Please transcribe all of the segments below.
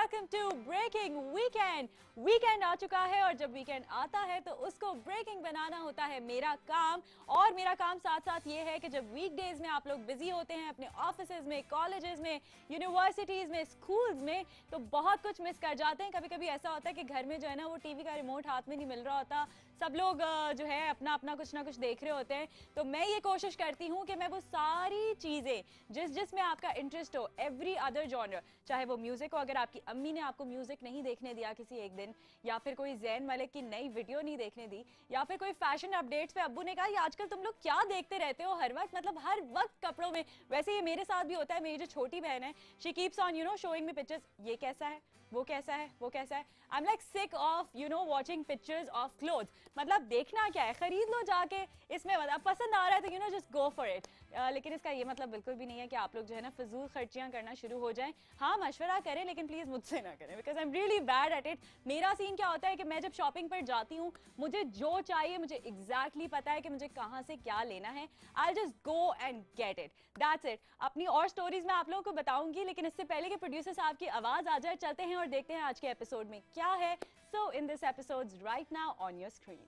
Welcome to breaking weekend. Weekend आ चुका है और जब वीकेंड आता है तो उसको ब्रेकिंग बनाना होता है मेरा काम। और मेरा काम साथ साथ ये है कि जब वीकडेज में आप लोग बिजी होते हैं अपने ऑफिसेज में, कॉलेजेस में, यूनिवर्सिटीज में, स्कूल्स में, तो बहुत कुछ मिस कर जाते हैं। कभी कभी ऐसा होता है कि घर में जो है ना वो टीवी का रिमोट हाथ में नहीं मिल रहा होता, सब लोग जो है अपना अपना कुछ ना कुछ देख रहे होते हैं। तो मैं ये कोशिश करती हूँ कि मैं वो सारी चीज़ें जिसमें आपका इंटरेस्ट हो, एवरी अदर जॉनर, चाहे वो म्यूजिक हो, अगर आपकी अम्मी ने आपको म्यूजिक नहीं देखने दिया किसी एक दिन, या फिर कोई जैन मलिक की नई वीडियो नहीं देखने दी, या फिर कोई फैशन अपडेट्स पे अब्बू ने कहा ये आजकल तुम लोग क्या देखते रहते हो हर वक्त, मतलब हर वक्त कपड़ों में। वैसे ये मेरे साथ भी होता है। मेरी जो छोटी बहन है, she keeps on showing me pictures, ये कैसा है, वो कैसा है, वो कैसा है। I am like sick of watching pictures of clothes. मतलब देखना क्या है, खरीद लो जाके, इसमें मतलब पसंद आ रहा है तो जस्ट गो फॉर इट। लेकिन इसका ये मतलब बिल्कुल भी नहीं है कि आप लोग जो है ना फजूल खर्चियां करना शुरू हो जाएं। हाँ, मशवरा करें लेकिन प्लीज मुझसे ना करें, because I am really bad at it. मेरा सीन क्या होता है कि मैं जब शॉपिंग पर जाती हूँ, मुझे जो चाहिए मुझे एग्जैक्टली पता है कि मुझे कहाँ से क्या लेना है। I just go and get it, that's it. अपनी और स्टोरीज मैं आप लोगों को बताऊंगी, लेकिन इससे पहले कि प्रोड्यूसर साहब की आवाज आ जाए, चलते हैं और देखते हैं आज के एपिसोड में क्या है। So in this episode right now on your screen.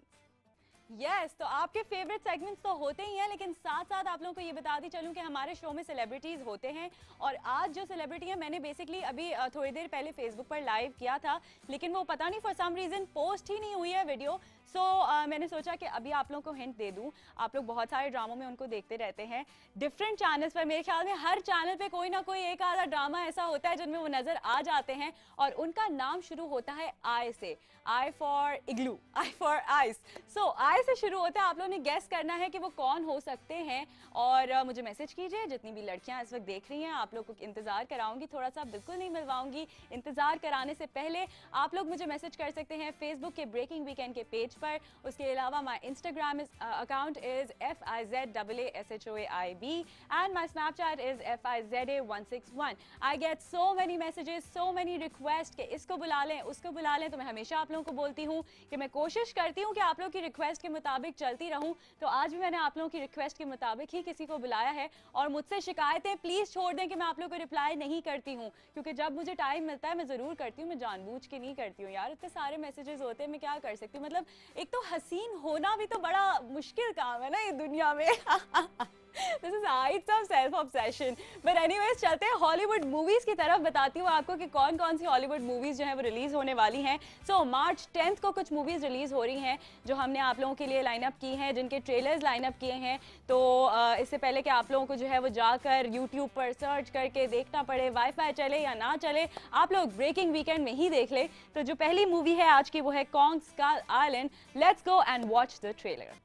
Yes, तो आपके फेवरेट सेगमेंट्स तो होते ही हैं, लेकिन साथ साथ आप लोगों को ये बताती चलूं कि हमारे शो में सेलिब्रिटीज होते हैं। और आज जो सेलिब्रिटी है, मैंने बेसिकली अभी थोड़ी देर पहले फेसबुक पर लाइव किया था, लेकिन वो पता नहीं फॉर सम रीजन पोस्ट ही नहीं हुई है वीडियो। सो मैंने सोचा कि अभी आप लोगों को हिंट दे दूं। आप लोग बहुत सारे ड्रामों में उनको देखते रहते हैं डिफरेंट चैनल्स पर। मेरे ख्याल में हर चैनल पे कोई ना कोई एक आधा ड्रामा ऐसा होता है जिनमें वो नजर आ जाते हैं, और उनका नाम शुरू होता है आई से। I for igloo, I for ice. So I से शुरू होता है। आप लोगों ने गेस करना है कि वो कौन हो सकते हैं, और मुझे मैसेज कीजिए। जितनी भी लड़कियां इस वक्त देख रही हैं, आप लोग को इंतजार कराऊंगी थोड़ा सा, बिल्कुल नहीं मिलवाऊंगी। इंतजार कराने से पहले आप लोग मुझे मैसेज कर सकते हैं फेसबुक के ब्रेकिंग वीकेंड के पेज पर। उसके अलावा my Instagram account is FIZAASHOAIB and my Snapchat is FIZA161. I get so many messages, so many requests कि इसको बुला लें, उसको बुला लें। तो मैं हमेशा आप लोगों को बोलती हूँ कि मैं कोशिश करती हूँ कि आप लोगों की रिक्वेस्ट के मुताबिक चलती रहूँ। तो आज भी मैंने आप लोगों की रिक्वेस्ट के मुताबिक ही किसी को बुलाया है। और मुझसे शिकायतें प्लीज छोड़ दें कि मैं आप लोगों को रिप्लाई नहीं करती हूँ, क्योंकि जब मुझे टाइम मिलता है मैं जरूर करती हूँ, मैं जानबूझ के नहीं करती हूँ। यार इतने सारे मैसेजेस होते हैं, मैं क्या कर सकती हूँ। मतलब एक तो हसीन होना भी तो बड़ा मुश्किल काम है ना ये दुनिया में। This is heights of self obsession. But anyways, चलते हैं हॉलीवुड मूवीज की तरफ। बताती हूँ आपको कि कौन कौन सी हॉलीवुड मूवीज जो है वो रिलीज होने वाली हैं। सो मार्च 10 को कुछ मूवीज रिलीज हो रही हैं जो हमने आप लोगों के लिए लाइनअप की हैं, जिनके ट्रेलर्स लाइनअप किए हैं। तो इससे पहले कि आप लोगों को जो है वो जाकर यूट्यूब पर सर्च करके देखना पड़े, वाईफाई चले या ना चले, आप लोग ब्रेकिंग वीकेंड में ही देख ले। तो जो पहली मूवी है आज की वो है Kong Skull Island. Let's go and watch the trailer.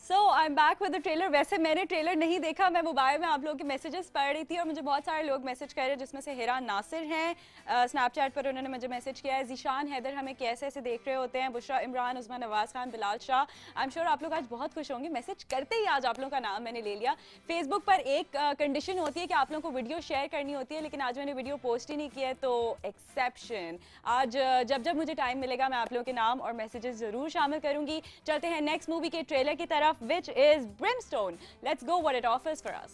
So I am back with the trailer. वैसे मैंने ट्रेलर नहीं देखा, मैं मोबाइल में आप लोगों के मैसेजेस पढ़ रही थी और मुझे बहुत सारे लोग मैसेज कर रहे हैं, जिसमें से हिरा नासिर हैं। स्नैपचैट पर उन्होंने मुझे मैसेज किया है। जीशान हैदर हमें कैसे ऐसे देख रहे होते हैं, Bushra Imran, Usman Nawaz Khan, Bilal Shah. I am sure आप लोग आज बहुत खुश होंगे। मैसेज करते ही आज आप लोगों का नाम मैंने ले लिया। फेसबुक पर एक कंडीशन होती है कि आप लोगों को वीडियो शेयर करनी होती है, लेकिन आज मैंने वीडियो पोस्ट ही नहीं किया है, तो एक्सेप्शन। आज जब जब मुझे टाइम मिलेगा मैं आप लोगों के नाम और मैसेजेस जरूर शामिल करूंगी। चलते हैं नेक्स्ट मूवी के ट्रेलर की तरफ, which is Brimstone. Let's go what it offers for us.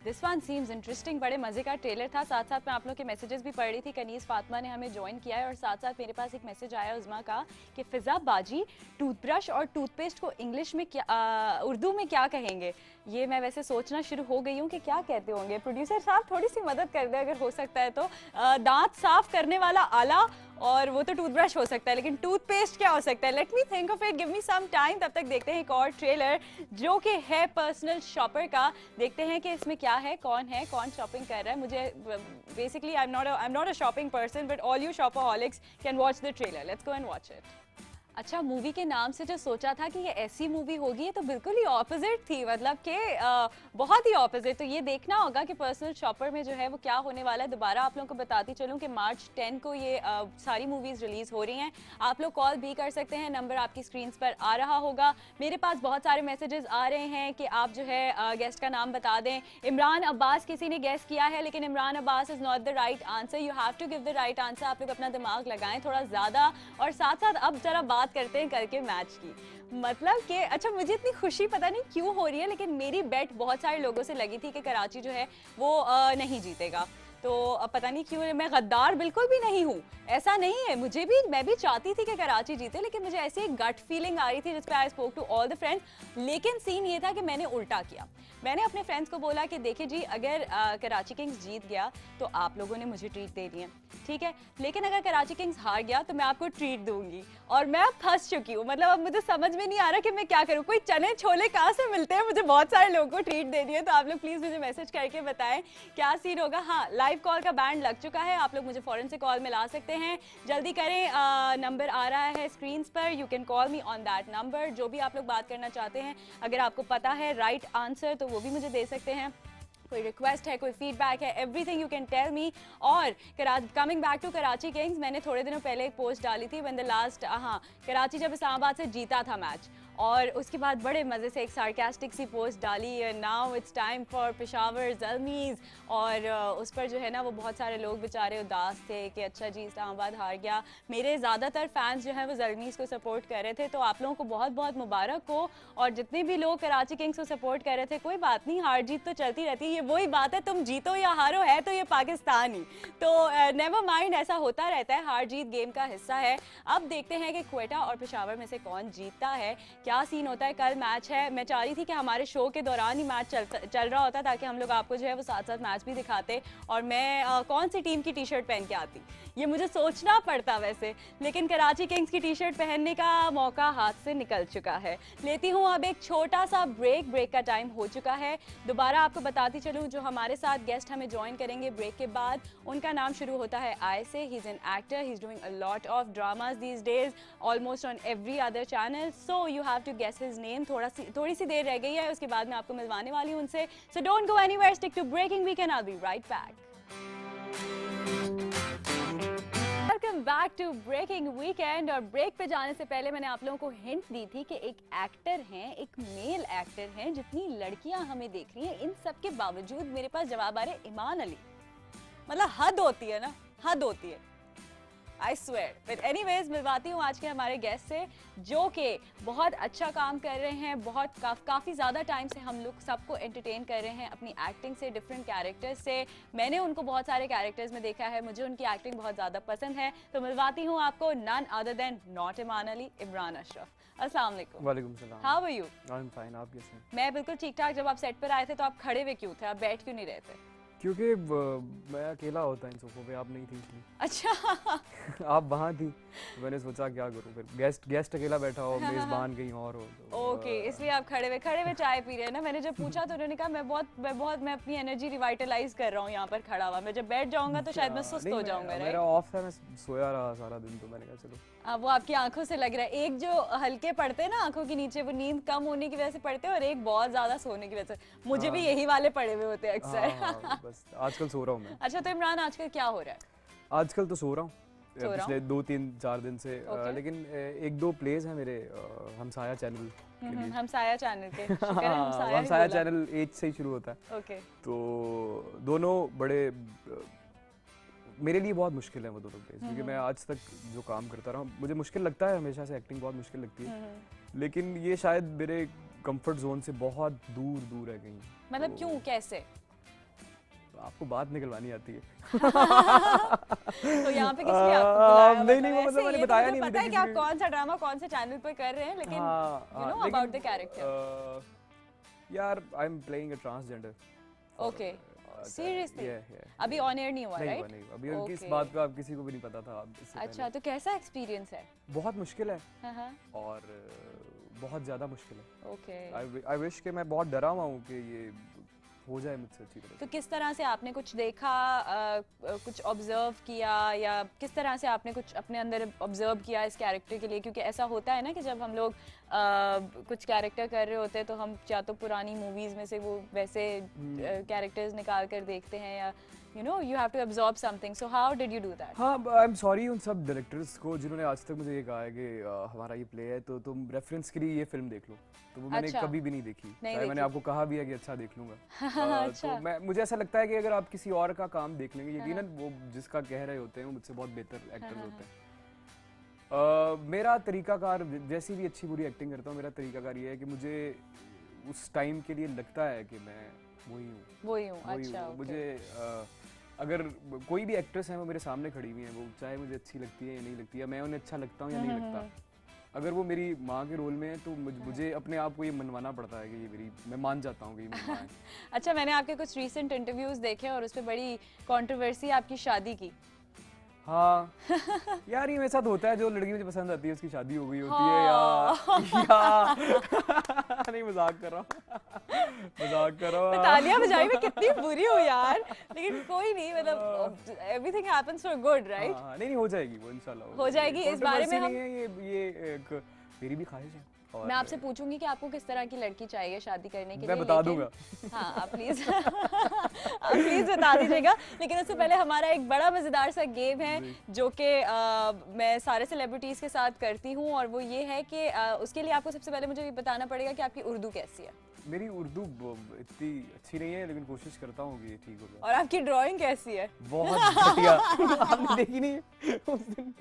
This one seems interesting. बड़े मजे का ट्रेलर था। साथ साथ मैं आप लोग के मैसेजेस भी पढ़ रही थी। कनीज फातिमा ने हमें ज्वाइन किया है, और साथ साथ मेरे पास एक मैसेज आया उज़मा का कि फिजा बाजी टूथब्रश और टूथपेस्ट को इंग्लिश में क्या, उर्दू में क्या कहेंगे। ये मैं वैसे सोचना शुरू हो गई हूँ कि क्या कहते होंगे। प्रोड्यूसर साहब थोड़ी सी मदद कर दे अगर हो सकता है तो। दांत साफ करने वाला आला, और वो तो टूथब्रश हो सकता है, लेकिन टूथपेस्ट क्या हो सकता है। Let me think of it, give me some time. तब तक देखते हैं एक और ट्रेलर जो कि है पर्सनल शॉपर का। देखते हैं कि इसमें क्या है, कौन शॉपिंग कर रहा है। मुझे basically I am not a shopping person, but all you shopaholics can watch the trailer. Let's go and watch it. अच्छा, मूवी के नाम से जो सोचा था कि ये ऐसी मूवी होगी, तो बिल्कुल ही ऑपोजिट थी। मतलब कि बहुत ही ऑपोजिट। तो ये देखना होगा कि पर्सनल शॉपर में जो है वो क्या होने वाला है। दोबारा आप लोगों को बताती चलूं कि मार्च 10 को ये सारी मूवीज रिलीज हो रही हैं। आप लोग कॉल भी कर सकते हैं, नंबर आपकी स्क्रीन पर आ रहा होगा। मेरे पास बहुत सारे मैसेजेस आ रहे हैं कि आप जो है गेस्ट का नाम बता दें। इमरान अब्बास किसी ने गेस्ट किया है, लेकिन Imran Abbas is not the right answer. You have to give the right answer. आप लोग अपना दिमाग लगाएं थोड़ा ज्यादा। और साथ साथ अब जरा बात करते हैं करके मैच की। मतलब कि अच्छा, मुझे इतनी खुशी पता नहीं क्यों हो रही है, लेकिन मेरी बेट बहुत सारे लोगों से लगी थी कि कराची जो है वो नहीं जीतेगा। तो अब पता नहीं क्यों मैं गद्दार बिल्कुल भी नहीं हूँ, ऐसा नहीं है। मैं भी चाहती थी कि कराची जीते, लेकिन मुझे ऐसी एक गट फीलिंग आ रही थी जिस पे I spoke to all the friends. लेकिन सीन ये था कि मैंने उल्टा किया। मैंने अपने फ्रेंड्स को बोला कि देखिए जी, अगर कराची किंग्स जीत गया तो आप लोगों ने मुझे ट्रीट दे दी है, ठीक है, लेकिन अगर कराची किंग्स हार गया तो मैं आपको ट्रीट दूंगी। और मैं अब फंस चुकी हूँ, मतलब अब मुझे समझ में नहीं आ रहा कि मैं क्या करूँ। कोई चने छोले कहाँ से मिलते हैं, मुझे बहुत सारे लोगों को ट्रीट देनी है। तो आप लोग प्लीज मुझे मैसेज करके बताएं क्या सीन होगा। हाँ, लाइव कॉल का बैंड लग चुका है, आप लोग मुझे फौरन से कॉल मिला सकते हैं, जल्दी करें। नंबर आ रहा है स्क्रीन पर, you can call me on that number. जो भी आप लोग बात करना चाहते हैं, अगर आपको पता है राइट आंसर तो वो भी मुझे दे सकते हैं। कोई रिक्वेस्ट है, कोई फीडबैक है, everything you can tell me. और coming back to Karachi kings, मैंने थोड़े दिनों पहले एक पोस्ट डाली थी व्हेन द लास्ट कराची जब इस्लामाबाद से जीता था मैच, और उसके बाद बड़े मज़े से एक सार्कास्टिक सी पोस्ट डाली, now it's time for Peshawar Zalmis. और उस पर जो है ना, वो बहुत सारे लोग बेचारे उदास थे कि अच्छा जी इस्लामाबाद हार गया। मेरे ज़्यादातर फैंस जो हैं वो ज़ल्मीज़ को सपोर्ट कर रहे थे, तो आप लोगों को बहुत बहुत मुबारक हो। और जितने भी लोग कराची किंग्स को सपोर्ट कर रहे थे, कोई बात नहीं, हार जीत तो चलती रहती है, ये वही बात है, तुम जीतो या हारो, है तो ये पाकिस्तान ही। तो नेवर माइंड, ऐसा होता रहता है, हार जीत गेम का हिस्सा है। अब देखते हैं कि क्वेटा और पेशावर में से कौन जीतता है, क्या सीन होता है। कल मैच है, मैं चाह रही थी कि हमारे शो के दौरान ही मैच चल रहा होता, ताकि हम लोग आपको जो है वो साथ साथ मैच भी दिखाते, और मैं कौन सी टीम की टी शर्ट पहन के आती, ये मुझे सोचना पड़ता वैसे। लेकिन कराची किंग्स की टी शर्ट पहनने का मौका हाथ से निकल चुका है। लेती हूँ अब एक छोटा सा ब्रेक का टाइम हो चुका है। दोबारा आपको बताती चलूँ, जो हमारे साथ गेस्ट हमें ज्वाइन करेंगे ब्रेक के बाद, उनका नाम शुरू होता है आई से। He is an actor, he is doing a lot of dramas these days, almost on every other channel, so you have to guess his name. थोड़ी सी देर रह गई है, उसके बाद मैं आपको मिलवाने वाली हूँ उनसे। So don't go anywhere, stick to breaking Weekend, I will be right back. Welcome back to breaking Weekend. और ब्रेक पे जाने से पहले मैंने आप लोगों को हिंट दी थी कि एक एक्टर हैं, एक मेल एक्टर हैं, जितनी लड़कियां हमें देख रही हैं, इन सब के बावजूद मेरे पास जवाब आ रहे ईमान अली। मतलब हद होती है ना, हद होती है, I swear. But anyways, मिलवाती हूँ आज के हमारे गेस्ट से, जो कि बहुत अच्छा काम कर रहे हैं। काफ़ी ज़्यादा टाइम से हम लोग सबको एंटरटेन कर रहे हैं अपनी एक्टिंग से, डिफरेंट कैरेक्टर्स से। मैंने उनको बहुत सारे कैरेक्टर्स में देखा है, मुझे उनकी एक्टिंग बहुत ज़्यादा पसंद है। तो मिलवाती हूँ आपको none other than not Iman Ali, Imran Ashraf. अस्सलाम वालेकुम। वालेकुम सलाम। How are you? I am fine, आप कैसे हैं? मैं बिल्कुल ठीक ठाक। जब आप सेट पर आए थे तो आप खड़े हुए क्यों थे, आप बैठ क्यों नहीं रहे थे? क्योंकि मैं अकेला होता इन सोफों पे, आप नहीं थी इसलिए। अच्छा। आप वहाँ थी, मैंने सोचा क्या करूँ फिर, गेस्ट अकेला बैठा हो, मेज़बान कहीं और हो तो, ओके, इसलिए आप खड़े हुए चाय पी रहे हैं ना। मैंने जब पूछा तो उन्होंने कहा मैं अपनी एनर्जी रिवाइटलाइज कर रहा हूँ यहाँ पर खड़ा हुआ, मैं जब बैठ जाऊंगा तो शायद मैं सुस्त हो जाऊंगा। मेरा ऑफ है, मैं सोया रहा सारा दिन, तो मैंने कहा चलो। वो आपकी आंखों से लग रहा है, एक जो हल्के पड़ते हैं ना आंखों के नीचे, वो नींद कम होने की वजह से पड़ते हैं, और एक बहुत ज्यादा सोने की वजह से। मुझे भी यही वाले पड़े हुए होते हैं अक्सर। बस आजकल सो रहा हूँ मैं। अच्छा, तो इमरान आजकल क्या हो रहा है? आजकल तो सो रहा हूँ पिछले 2-3-4 दिन से। लेकिन एक दो प्लेज हैं मेरे हमसाया चैनल के लिए। हमसाया चैनल के, शुक्र है हमसाया हमसाया चैनल एच से ही शुरू होता है। ओके। तो दोनों बड़े मेरे लिए बहुत मुश्किल है वो दोनों प्लेस, क्योंकि मैं आज तक जो काम करता रहा हूँ, मुझे मुश्किल लगता है, हमेशा से एक्टिंग बहुत मुश्किल लगती है, लेकिन ये शायद मेरे कंफर्ट जोन से बहुत दूर दूर है कहीं। मतलब क्यों, कैसे? आपको बात निकलवानी आती है। तो यहाँ पे किसने आपको बुलाया? नहीं मतलब मैंने बताया नहीं, पता है कि आप कौन सा ड्रामा कौन से चैनल पे कर रहे हैं, लेकिन you know about the character. यार I am playing a transgender. Okay, seriously? अभी ऑन एयर नहीं हुआ, राइट? नहीं, अभी उनकी इस बात का किसी को भी नहीं पता था इससे पहले। अच्छा, तो कैसा एक्सपीरियंस है? बहुत मुश्किल है और बहुत ज़्यादा मुश्किल है। ओके। आई विश कि मैं बहुत डरा हुआ हूँ कि ये हो जाए मुझसे अच्छी तरह। तो किस तरह से आपने कुछ देखा, कुछ ऑब्जर्व किया, या किस तरह से आपने कुछ अपने अंदर ऑब्जर्व किया इस कैरेक्टर के लिए? क्योंकि ऐसा होता है ना कि जब हम लोग कुछ कैरेक्टर कर रहे होते हैं तो हम या तो पुरानी मूवीज़ में से वो वैसे कैरेक्टर्स निकाल कर देखते हैं, या you know you have to absorb something, so how did you do that? हाँ, आई एम सॉरी उन सब डायरेक्टर्स को जिन्होंने आज तक मुझे ये कहा है कि हमारा ये प्ले है तो तुम रेफरेंस के लिए ये फिल्म देख लो, तो वो मैंने कभी भी नहीं देखी। मैंने आपको कहा भी है कि अच्छा देख लूंगा। तो मुझे ऐसा लगता है कि अगर आप किसी और का काम देख लेंगे, यकीनन वो जिसका कह रहे होते हैं वो मुझसे बहुत बेहतर एक्टर्स होते हैं। मेरा तरीकाकार, जैसी भी अच्छी बुरी एक्टिंग करता हूँ, मेरा तरीकाकार ये है कि मुझे उस टाइम के लिए लगता है कि मैं वही हूँ। अच्छा, मुझे अगर कोई भी एक्ट्रेस है वो मेरे सामने खड़ी हुई है, वो चाहे मुझे अच्छी लगती है या नहीं लगती है, मैं उन्हें अच्छा लगता हूँ या नहीं लगता, अगर वो मेरी माँ के रोल में है तो मुझे अपने आप को ये मनवाना पड़ता है कि ये मेरी, मैं मान जाता हूँ कि ये मेरी माँ है। अच्छा, मैंने आपके कुछ रीसेंट इंटरव्यूज देखे और उस पर बड़ी कंट्रोवर्सी आपकी शादी की। हाँ यार, ये मेरे साथ होता है, जो लड़की मुझे पसंद आती है उसकी शादी हो गई होती है या नहीं, मजाक कर रहा हूँ, मजाक कर रहा हूँ। तालियां बजाई, मैं कितनी बुरी हूँ यार, लेकिन कोई नहीं, मतलब everything happens for good, right? नहीं नहीं, हो जाएगी वो, इंशाल्लाह हो जाएगी। इस बारे में हम, ये एक मेरी भी ख्वाहिश है। मैं आपसे पूछूंगी कि आपको किस तरह की लड़की चाहिए शादी करने के लिए, मैं बता दूंगा। हाँ, आप प्लीज आप प्लीज बता दीजिएगा। लेकिन उससे पहले हमारा एक बड़ा मजेदार सा गेम है जो कि मैं सारे सेलिब्रिटीज के साथ करती हूँ, और वो ये है कि उसके लिए आपको सबसे पहले मुझे ये बताना पड़ेगा कि आपकी उर्दू कैसी है। मेरी उर्दू इतनी अच्छी नहीं है, लेकिन कोशिश करता हूँ कि ठीक हो जाए। और आपकी ड्राइंग कैसी है? बहुत घटिया। आपने देखी नहीं उस दिन?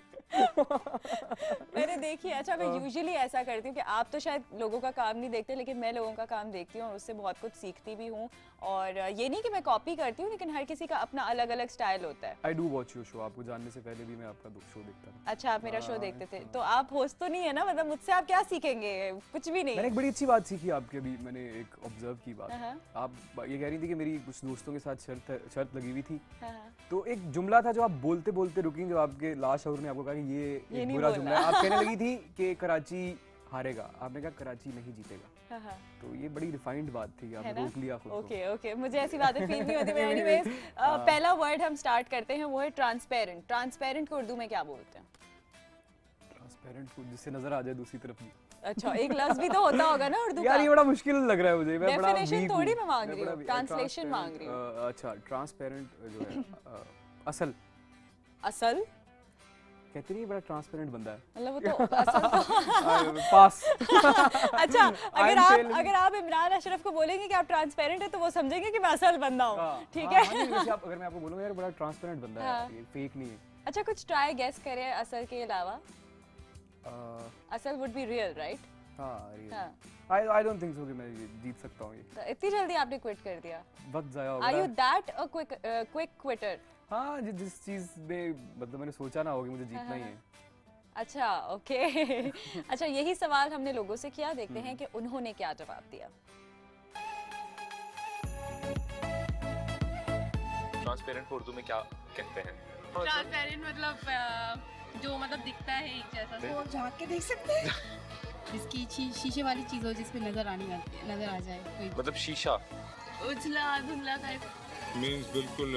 मैंने देखी है। अच्छा, मैं यूजुअली ऐसा करती हूँ कि आप तो शायद लोगों का काम नहीं देखते, लेकिन मैं लोगों का काम देखती हूँ और उससे बहुत कुछ सीखती भी हूँ। और ये नहीं कि मैं कॉपी करती हूँ, लेकिन हर किसी का अपना अलग अलग स्टाइल होता है। I do watch your show, आपको जानने से पहले भी मैं आपका शो देखता था। अच्छा, आप मेरा शो देखते थे, तो आप होस्ट तो नहीं है ना, मतलब मुझसे आप क्या सीखेंगे? कुछ भी नहीं। मैंने एक बड़ी अच्छी बात सीखी आपके, अभी मैंने एक ऑब्जर्व की बात। आप ये कह रही थी कि मेरी कुछ दोस्तों के साथ शर्त लगी हुई थी, तो एक जुमला था जो आप बोलते बोलते रुकी, जो आपके लास्ट आवर ने आपको कहा कि ये एक बुरा जुमला है। आप कहने लगी थी कि कराची हारेगा, आपने कहा कराची नहीं जीतेगा। तो ये बड़ी रिफाइंड बात थी, आपने रोक लिया खुद को। ओके, मुझे ऐसी बातें फील नहीं होती। एनीवेज, पहला वर्ड हम स्टार्ट करते हैं, वो है ट्रांसपेरेंट। ट्रांसपेरेंट को उर्दू में क्या बोलते हैं? ट्रांसपेरेंट को जिससे नजर आ जाए दूसरी तरफ भी। अच्छा, एक लफ्ज भी तो होता होगा ना उर्दू का। यार ये बड़ा मुश्किल लग रहा है मुझे, मैं बड़ा डेफिनेशन थोड़ी मैं मांग रही हूँ, ट्रांसलेशन मांग रही हूँ। अच्छा, ट्रांसपेरेंट जो है असल कहते नहीं, बड़ा ट्रांसपेरेंट बंदा है, मतलब वो तो असल तो पास। अच्छा, अगर आप इमरान अशरफ को बोलेंगे कि आप ट्रांसपेरेंट है, तो वो समझेंगे कि मैं असल बंदा हूँ, ठीक है? अगर मैं आपको बोलूंगा यार बड़ा ट्रांसपेरेंट बंदा है, ये फेक नहीं है। अच्छा, कुछ ट्राई गेस करें असल के अलावा। असल would be real, right? I don't think so कि मैं जीत सकता हूँ ये। इतनी जल्दी आपने क्विट कर दिया? वक्त जाया हो गया। Are you that a quick quitter? हाँ, जिस चीज में मतलब मैंने सोचा ना हो कि मुझे जीतना ही है। अच्छा, ओके। अच्छा, यही सवाल हमने लोगों से किया, देखते हैं कि उन्होंने क्या जवाब दिया। ट्रांसपेरेंट को उर्दू में क्या कहते हैं? ट्रांसपेरेंट मतलब जो मतलब दिखता है एक जैसा, वो झांक के देख सकते हैं। जिसकी शीशे वाली चीज हो, जिसपे नजर आ जाए कोई, मतलब शीशा, उजला धुंधला टाइप। मींस बिल्कुल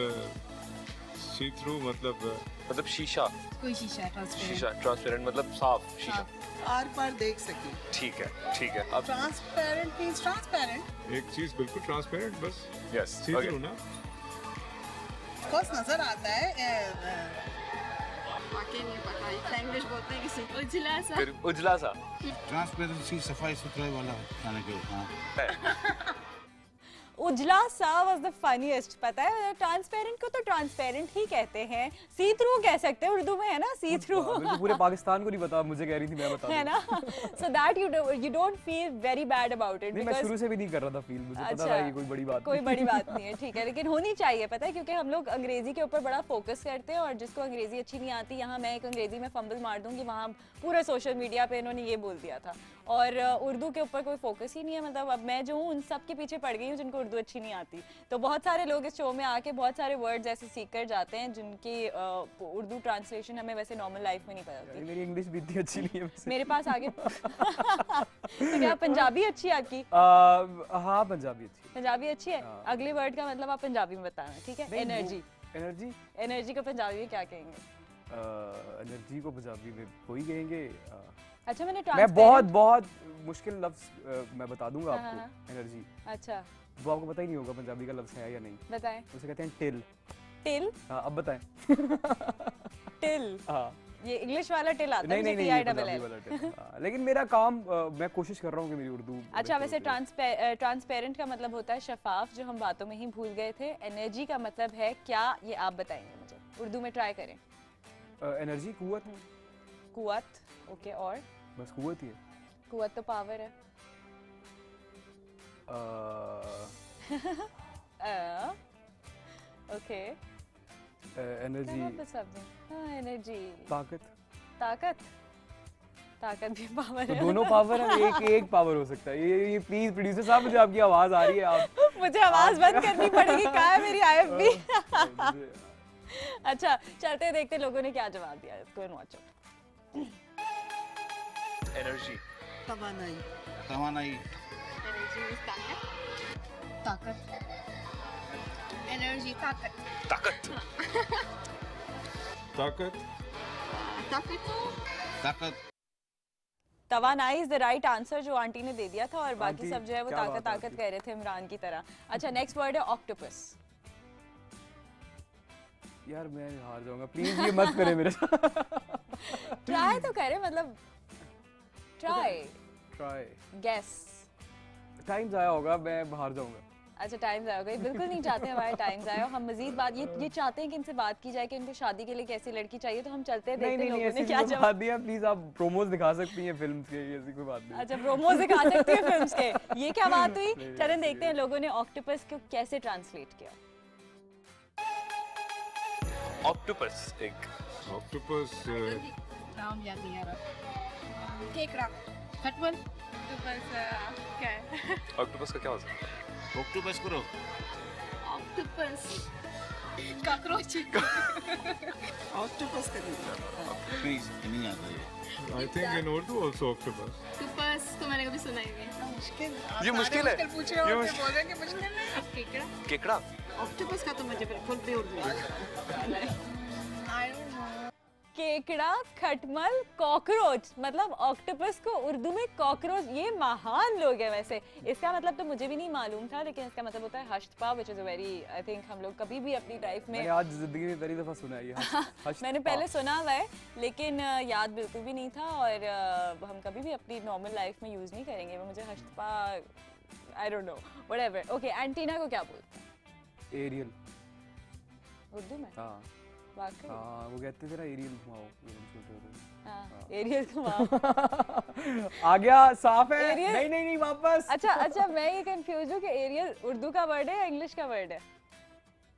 सी थ्रू, मतलब शीशा, कोई शीशा ट्रांसपेरेंट मतलब साफ शीशा, आर पार देख सके। ठीक है। अब ट्रांसपेरेंट मींस ट्रांसपेरेंट, एक चीज बिल्कुल ट्रांसपेरेंट, बस यस, सी थ्रू ना, बस नजर आता है। आके नहीं पता, इंग्लिश बोलते हैं किसी को, उजला सा ट्रांसपेरेंसी, सफाई सुथराई वाला खाने के। हाँ, उजला सा वाज द फनीएस्ट। पता है, ट्रांसपेरेंट को तो ट्रांसपेरेंट ही कहते हैं, सी थ्रू कह सकते हैं उर्दू में, है ना? सी थ्रू पूरे पाकिस्तान को नहीं पता, मुझे कह रही थी मैं बता दूं, है ना? So that you don't feel very bad about it. मैं शुरू से भी नहीं कर रहा था फील, मुझे पता था ये कोई बड़ी बात नहीं है, ठीक है, लेकिन होनी चाहिए, पता है, क्योंकि हम लोग अंग्रेजी के ऊपर बड़ा फोकस करते हैं, और जिसको अंग्रेजी अच्छी नहीं आती, यहाँ मैं एक अंग्रेजी में फंबल मार दूंगी, वहाँ पूरे सोशल मीडिया पे इन्होंने ये बोल दिया था, और उर्दू के ऊपर कोई फोकस ही नहीं है। मतलब अब मैं जो हूँ उन सब के पीछे पड़ गई हूँ जिनको उर्दू अच्छी नहीं आती। तो बहुत सारे लोग इस शो में आके बहुत सारे वर्ड्स ऐसे सीख कर जाते हैं जिनकी उर्दू ट्रांसलेशन हमें वैसे नॉर्मल लाइफ में नहीं पता होती। मेरी इंग्लिश भी इतनी अच्छी नहीं है वैसे। मेरे पास आगे तो क्या पंजाबी अच्छी है आपकी? हाँ, पंजाबी अच्छी है। अगले वर्ड का मतलब आप पंजाबी में बताना, ठीक है? एनर्जी को पंजाबी में क्या कहेंगे? एनर्जी को पंजाबी में वही कहेंगे। अच्छा, मैं बहुत मुश्किल लफ्ज मैं बता दूंगा आपको। एनर्जी, अच्छा, वो आपको पता ही नहीं होगा पंजाबी का लफ्ज है या नहीं। बताएं। उसे कहते हैं टिल। टिल? हाँ, अब बताएं। टिल, हाँ, ये इंग्लिश वाला टिल आता है, नहीं, पंजाबी वाला टिल। लेकिन मेरा काम, मैं कोशिश कर रहा हूँ कि मेरी उर्दू। अच्छा, वैसे ट्रांसपेरेंट का मतलब होता है शफाफ, जो हम बातों में ही भूल गए थे। एनर्जी का मतलब है क्या, ये आप बताएंगे मुझे, उर्दू में ट्राई करें। एनर्जी, कुव्वत, ओके, और बस कुव्वत ही है। कुव्वत तो पावर है। ओके, एनर्जी, एनर्जी, ताकत। ताकत, ताकत भी पावर तो है। दोनों पावर है, एक पावर हो सकता है। ये प्लीज प्रोड्यूसर साहब, मुझे आपकी आवाज आ रही है। आप मुझे आवाज बंद करनी पड़ेगी। कहाँ है मेरी IFB? अच्छा चलते देखते लोगों ने क्या जवाब दिया। Go and watch it. Energy, तवानाई। तवानाई, एनर्जी मींस ताकत, एनर्जी ताकत, ताकत, ताकत, ताकत। तवानाई इज द राइट आंसर जो आंटी ने दे दिया था, और बाकी आंटी, सब जो है वो क्या ताकत बात है ताकत आंटी। कह रहे थे इमरान की तरह। अच्छा नेक्स्ट वर्ड है ऑक्टोपस। यार मैं हार जाऊंगा, प्लीज ये मत करें मेरे साथ। ट्राई तो करे, मतलब ट्राई ट्राई। गेस। टाइम जाया होगा, मैं हार जाऊंगा। अच्छा टाइम जाया होगा, ये बिल्कुल नहीं चाहते हमारे टाइम जाए। हम मजीद बात ये चाहते हैं कि इनसे बात की जाए कि उनको शादी के लिए कैसी लड़की चाहिए। तो हम चलते हैं, देखते हैं लोगों ने क्या जवाब दिया। प्लीज आप प्रोमोज दिखा सकती हैं फिल्म के, ऐसी कोई बात नहीं। अच्छा प्रोमोज दिखा सकती है फिल्म्स के, ये क्या बात हुई? चलें देखते हैं लोगों ने ऑक्टोपस को कैसे ट्रांसलेट किया। ऑक्टोपस, एक ऑक्टोपस, नाम याद नहीं आ रहा। केकड़ा, खटमल, ऑक्टोपस क्या है? ऑक्टोपस का क्या हो सकता है? ऑक्टोपस करो। ऑक्टोपस, कॉकरोच, ऑक्टोपस करेंगे। प्लीज नहीं आता ये। I think in Urdu also octopus. Octopus तो मैंने कभी सुना ही नहीं। मुश्किल। ये मुश्किल है। पूछ रहे हो, ये फिर मुश्किल- बोल रहे हैं कि मुश्किल है। केकड़ा, केकड़ा, ऑक्टोपस का तो मुझे बिल्कुल भी उर्दू नहीं आता। I don't know. केकड़ा, खटमल, कॉकरोच, मतलब ऑक्टोपस को उर्दू में कॉकरोच। ये महान लोग हैं वैसे। इसका मतलब तो मुझे भी नहीं मालूम था, लेकिन इसका मतलब होता है हश्तपा, which is a very, I think हम लोग कभी भी अपनी लाइफ में, मैंने आज जिंदगी में पहली दफा सुना है ये हश्त मैंने पहले सुना हुआ है लेकिन याद बिल्कुल भी नहीं था, और हम कभी भी अपनी नॉर्मल लाइफ में यूज नहीं करेंगे। वो मुझे हश्तपा, I don't know, whatever. Okay antenna को क्या बोलते हैं एरियल। उर्दू में? हाँ वाकई? हाँ, वो कहते थे ना एरियल घुमाओ जब हम छोटे होते थे। हाँ एरियल घुमाओ। आ गया, साफ है। एरियल- नहीं नहीं नहीं, वापस। अच्छा मैं ये कंफ्यूज हूँ कि एरियल उर्दू का वर्ड है या इंग्लिश का वर्ड है?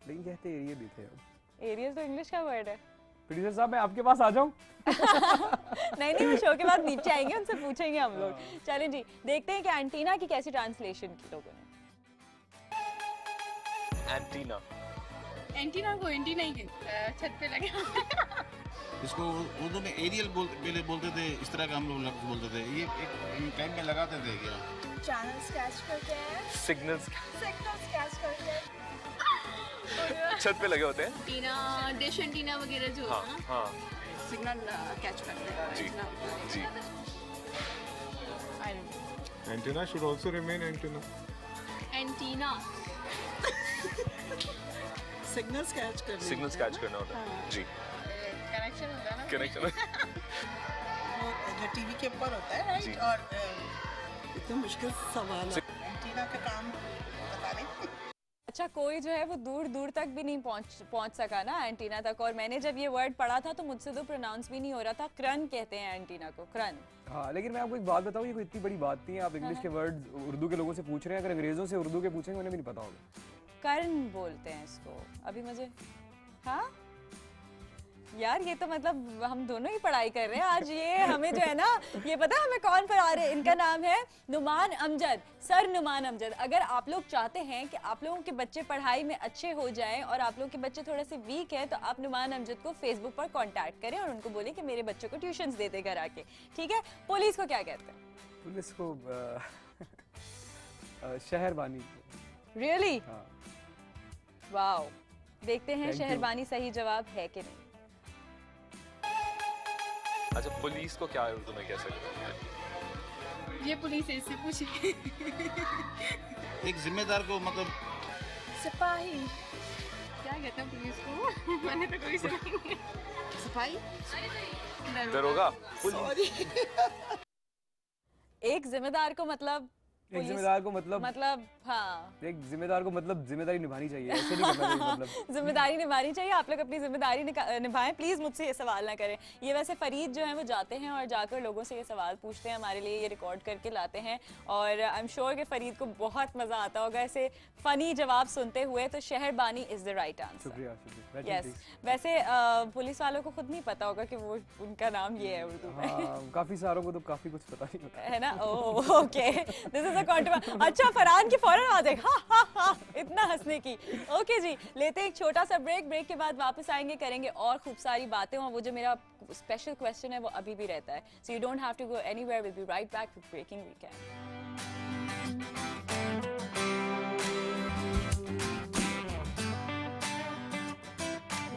नहीं कहते एरियल ही थे। एरियल तो इंग्लिश का वर्ड है। प्रोड्यूसर साहब, मैं आपके पास आ जाऊं? नहीं वो शो के बाद नीचे आएंगे, उनसे पूछेंगे हम लोग। चलें जी देखते हैं कि एंटीना की कैसी ट्रांसलेशन की लोगों ने। एंटीना, एंटीना को एंटीना ही छत पे लगे। इसको उर्दू में एरियल पहले बोलते थे, इस तरह का हम लोग लफ्ज बोलते थे। ये एक टाइम में लगाते थे क्या? चैनल कैच करते हैं, सिग्नल्स सिग्नल्स कैच करते हैं। छत पे लगे होते हैं। एंटीना, डिश एंटीना वगैरह जो हाँ होता है ना, हाँ सिग्नल कैच करते हैं। जी जी। I don't know. Antenna should also remain antenna. Antenna, signals catch करते हैं। सिग्नल्स कैच करना होता है जी। कनेक्शन होता है ना। कनेक्शन, वो जो टीवी के ऊपर होता है, जी। राइट? और इतना मुश्किल सवाल है। एंटीना का काम पता नहीं। अच्छा कोई जो है वो दूर दूर तक भी नहीं पहुंच सका ना एंटीना तक, और मैंने जब ये वर्ड पढ़ा था तो मुझसे तो प्रोनाउंस भी नहीं हो रहा था। क्रन कहते हैं एंटीना को, क्रन। हाँ, लेकिन मैं आपको एक बात बताऊं, ये कोई इतनी बड़ी बात नहीं है। आप इंग्लिश के वर्ड उर्दू के लोगों से पूछ रहे हैं, अगर अंग्रेजों से उर्दू के पूछेंगे उन्हें भी नहीं पता होगा। कर्न बोलते हैं इसको। अभी मुझे, हाँ यार ये तो मतलब हम दोनों ही पढ़ाई कर रहे हैं आज। ये हमें जो है ना, ये पता है हमें कौन पढ़ा रहे हैं? इनका नाम है नुमान अमजद, सर नुमान अमजद। अगर आप लोग चाहते हैं कि आप लोगों के बच्चे पढ़ाई में अच्छे हो जाएं और आप लोगों के बच्चे थोड़े से वीक हैं, तो आप नुमान अमजद को फेसबुक पर कांटेक्ट करें और उनको बोलें कि मेरे बच्चों को ट्यूशंस देते घर आके, ठीक है? पुलिस को क्या कहते हैं? पुलिस को शहरबानी। रियली? हाँ। वाओ, देखते हैं Thank you. शहरबानी सही जवाब है कि नहीं। अच्छा पुलिस को क्या उर्दू में कह सकते हैं? ये पुलिस ऐसे पूछे। एक जिम्मेदार को मतलब सिपाही। क्या कहते हैं पुलिस को? मैंने तो कोई सुना ही नहीं। सिपाही। दरोगा, सॉरी। एक जिम्मेदार को मतलब एक जिम्मेदार को मतलब हाँ, एक जिम्मेदार को मतलब जिम्मेदारी निभानी चाहिए, ऐसे नहीं करना चाहिए मतलब। जिम्मेदारी निभानी चाहिए। आप लोग अपनी जिम्मेदारी निभाएं, प्लीज मुझसे ये सवाल ना करें। ये वैसे फरीद जो है वो जाते हैं और जाकर लोगों से ये सवाल पूछते हैं, हमारे लिए ये रिकॉर्ड करके लाते हैं, और आई एम श्योर कि फरीद को बहुत मजा आता होगा ऐसे फनी जवाब सुनते हुए। तो शहरबानी इज द राइट आंसर। शुक्रिया शुक्रिया। यस, वैसे पुलिस वालों को खुद नहीं पता होगा कि वो उनका नाम ये है उर्दू में। काफी सारों को तो काफी कुछ पता नहीं होता है ना। Oh okay, this is a controversy. अच्छा, फरहान की फौरन आवाज है हा इतना हंसने की। ओके जी, लेते हैं एक छोटा सा ब्रेक। ब्रेक के बाद वापस आएंगे, करेंगे और खूब सारी बातें, और वो जो मेरा स्पेशल क्वेश्चन है वो अभी भी रहता है। So you don't have to go anywhere, will be right back with Breaking Weekend.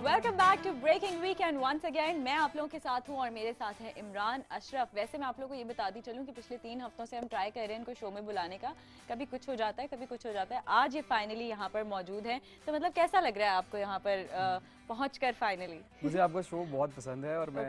Welcome back to breaking Weekend once again. मैं आप लोगों के साथ हूँ और मेरे साथ है इमरान अशरफ। वैसे मैं आप लोगों को ये बताती चलूँ कि पिछले 3 हफ्तों से हम ट्राई कर रहे हैं इनको शो में बुलाने का, कभी कुछ हो जाता है कभी कुछ हो जाता है। आज ये फाइनली यहाँ पर मौजूद हैं, तो मतलब कैसा लग रहा है आपको यहाँ पर पहुंचकर फाइनली? मुझे आपका शो बहुत पसंद है और मैं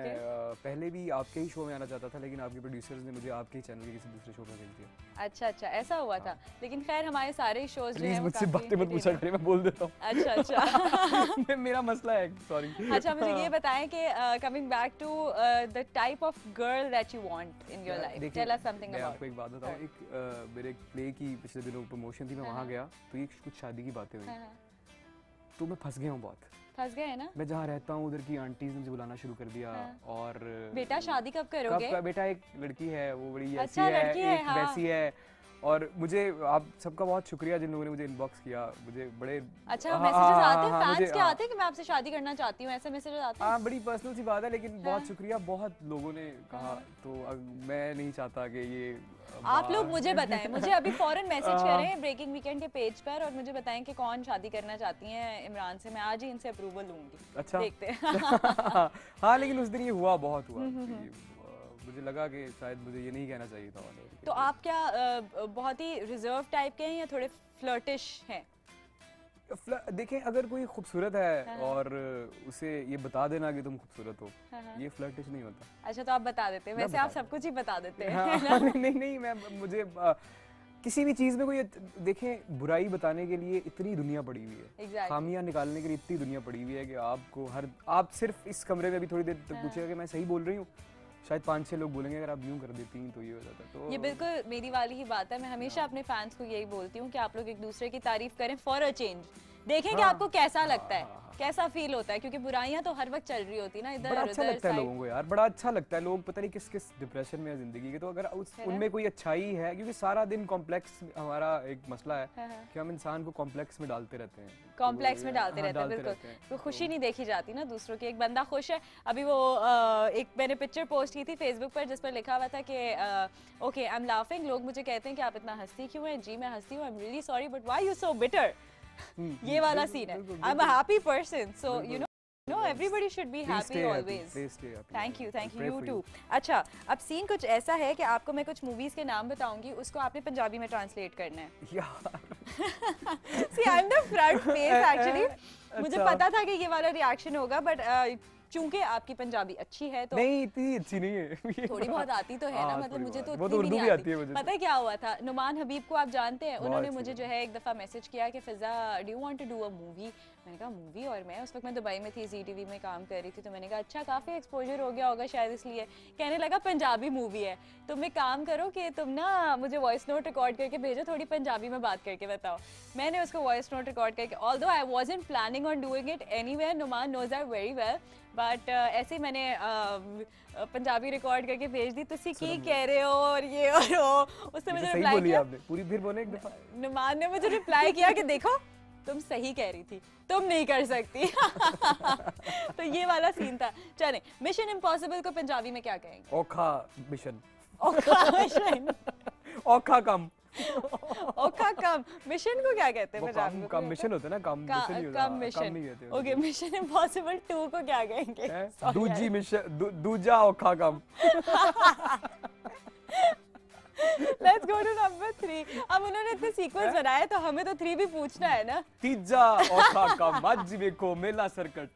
पहले भी आपके ही शो में आना चाहता था, लेकिन आपके प्रोड्यूसर्स ने मुझे आपके ही चैनल के किसी दूसरे शो में भेज दिया। अच्छा अच्छा, ऐसा हुआ था। लेकिन खैर हमारे सारे शोज जो हैं वो मुझसे बातें मत पूछा करिए, मैं बोल देता हूँ। अच्छा अच्छा मेरा मसला है, सॉरी। अच्छा, मुझे ये बताएं कि coming back to the type of girl that you want in your life, tell us something about. मैं आपको एक बात बताऊं, एक मेरे एक प्ले की पिछले दिनों प्रमोशन थी, मैं वहाँ गया तो ये कुछ शादी की बातें हुई, तो मैं फंस गया हूँ, बहुत फंस गए हैं ना। मैं जहाँ रहता हूँ उधर की आंटीज ने मुझे बुलाना शुरू कर दिया। और बेटा शादी कब करोगे? बेटा एक लड़की है, वो बड़ी ऐसी अच्छा, है, लड़की एक है, हाँ। वैसी है। और मुझे आप सबका बहुत शुक्रिया जिन लोगों ने मुझे इनबॉक्स किया, मुझे बड़े अच्छा मैसेजेस आते हैं, फैंस के आते हैं कि मैं आपसे शादी करना चाहती हूँ, ऐसे मैसेजेस आते हैं? हाँ, बड़ी पर्सनल सी बात है, लेकिन बहुत शुक्रिया, बहुत लोगों ने कहा। तो मैं नहीं चाहता कि ये आप लोग मुझे बताएं, मुझे अभी फौरन मैसेज करें ब्रेकिंग वीकेंड के पेज पर और मुझे बताएं कि कौन शादी करना चाहती हैं इमरान से। मैं आज ही इनसे अप्रूवल लूंगी। अच्छा, देखते हैं। हाँ, लेकिन उस दिन ये हुआ, बहुत हुआ। मुझे लगा कि शायद मुझे ये नहीं कहना चाहिए था। तो आप क्या बहुत ही रिजर्व टाइप के हैं या थोड़े फ्लर्टिश हैं? देखें, अगर कोई खूबसूरत है और उसे ये बता देना कि तुम खूबसूरत हो, ये फ्लर्टिश नहीं होता। अच्छा, तो आप बता देते हैं? वैसे आप सब कुछ ही बता देते हैं। नहीं, मैं मुझे किसी भी चीज में कोई, देखें, बुराई बताने के लिए इतनी दुनिया पड़ी हुई है, exactly. खामियां निकालने के लिए इतनी दुनिया पड़ी हुई है कि आपको आप सिर्फ इस कमरे में अभी थोड़ी देर तक पूछेगा कि मैं सही बोल रही हूँ, शायद 5-6 लोग बोलेंगे अगर आप यूं कर देती हैं तो ये हो जाता है। तो ये बिल्कुल मेरी वाली ही बात है। मैं हमेशा अपने फैंस को यही बोलती हूँ कि आप लोग एक दूसरे की तारीफ करें फॉर अ चेंज, देखें कि आपको कैसा लगता है, कैसा फील होता है, क्योंकि बुराइयां तो हर वक्त चल रही होती है ना, इधर बड़ा अच्छा लगता है लोगों को यार, बड़ा अच्छा लगता है। लोग पता नहीं किस किस डिप्रेशन में है जिंदगी के, तो अगर उनमें कोई अच्छाई है, क्योंकि सारा दिन कॉम्प्लेक्स हमारा एक मसला है कि हम इंसान को कॉम्प्लेक्स में डालते रहते हैं, कॉम्प्लेक्स में डालते रहते हैं। बिल्कुल, तो खुशी नहीं देखी जाती ना दूसरों की। एक बंदा खुश है, अभी वो एक मैंने पिक्चर पोस्ट की थी फेसबुक पर जिस पर लिखा हुआ था कि ओके आई एम लाफिंग, लोग मुझे कहते हैं कि आप इतना हंसती क्यों हैं? जी मैं हंसती हूँ, I am really sorry but why you so bitter. ये वाला सीन है। I am a happy person, so you know everybody should be happy always. Thank you you too. अच्छा, अब सीन कुछ ऐसा है कि आपको मैं कुछ मूवीज के नाम बताऊंगी, उसको आपने पंजाबी में ट्रांसलेट करना है। See, I'm the front face actually. मुझे पता था कि ये वाला रिएक्शन होगा, बट चूंकि आपकी पंजाबी अच्छी है तो नहीं, इतनी अच्छी नहीं है। थोड़ी बहुत आती तो है ना, मतलब मुझे तो वो तो उर्दू भी आती है मुझे। पता है क्या हुआ था? नुमान हबीब को आप जानते हैं, उन्होंने मुझे जो है एक दफ़ा मैसेज किया कि Fiza do you want to do a movie. मैंने कहा मूवी, और मैं उस वक्त मैं दुबई में थी, ZTV में काम कर रही थी, तो मैंने कहा अच्छा काफ़ी एक्सपोजर हो गया होगा शायद इसलिए। कहने लगा पंजाबी मूवी है, तुम एक काम करो कि तुम ना मुझे वॉइस नोट रिकॉर्ड करके भेजो, थोड़ी पंजाबी में बात करके बताओ। मैंने उसको वॉइस नोट रिकॉर्ड करके, although I wasn't planning on doing it anywhere, Numan knows that very well, but ऐसे ही मैंने पंजाबी रिकॉर्ड करके भेज दी। तुसी की कह रहे हो और ये और वो, उसने मुझे रिप्लाई किया, पूरी फिर बोले एक दफा। नुमान ने मुझे रिप्लाई किया कि देखो तुम सही कह रही थी, तुम नहीं कर सकती। तो ये वाला सीन था। चलें, मिशन इम्पॉसिबल को पंजाबी में क्या कहेंगे? औखा मिशन। औखा मिशन। औखा कम। औखा कम। मिशन को क्या कहते हैं पंजाबी में? कम मिशन होता है ना, कम मिशन। ओके, मिशन इम्पॉसिबल 2 को क्या कहेंगे? दूजी मिशन, दूजा औखा कम। Let's go to number 3. अब उन्होंने इतने सीक्वेंस बनाए तो हमें तो 3 भी पूछना है ना। तीजा औखा कम, आज देखो मेला सर्कट,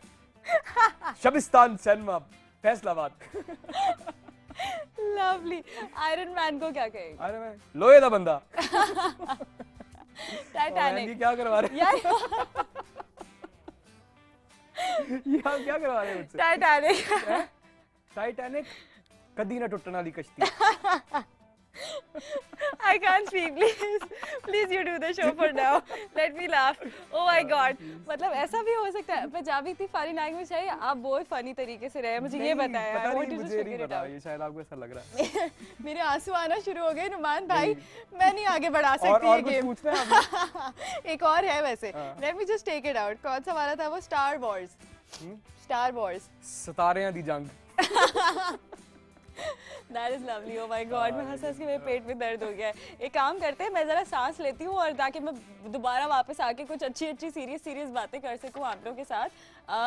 Shabistan cinema, Faisalabad. Lovely. Iron Man को क्या कहेंगे? अरे मैं लोहे दा बंदा। टाइटैनिक। ये क्या करवा रहे यार ये आप क्या करवा रहे हैं मुझसे? टाइटैनिक। टाइटैनिक कदी ना टुटने वाली कश्ती। I can't speak, please you do the show for now. Let me laugh. Oh my God. मतलब ऐसा भी हो सकता है, पंजाबी इतनी फनी लैंग्वेज है, आप बहुत फनी तरीके से रहे, मुझे ये बताया। पता नहीं, मुझे नहीं पता, ये शायद आपको ऐसा लग रहा है। मेरे आंसू आना शुरू हो गए नुमान भाई, मैं नहीं आगे बढ़ा सकती ये गेम। एक और है वैसे, Let me just take it out. कौन सा वाला था वो? Star Wars. Star Wars. सितारियां दी जंग। That is lovely. Oh my God, मैं हंस-हंस के मेरे पेट में दर्द हो गया है। एक काम करते हैं, मैं ज़रा सांस लेती हूँ और ताकि मैं दोबारा वापस आके कुछ अच्छी सीरियस बातें कर सकूँ आप लोगों के साथ।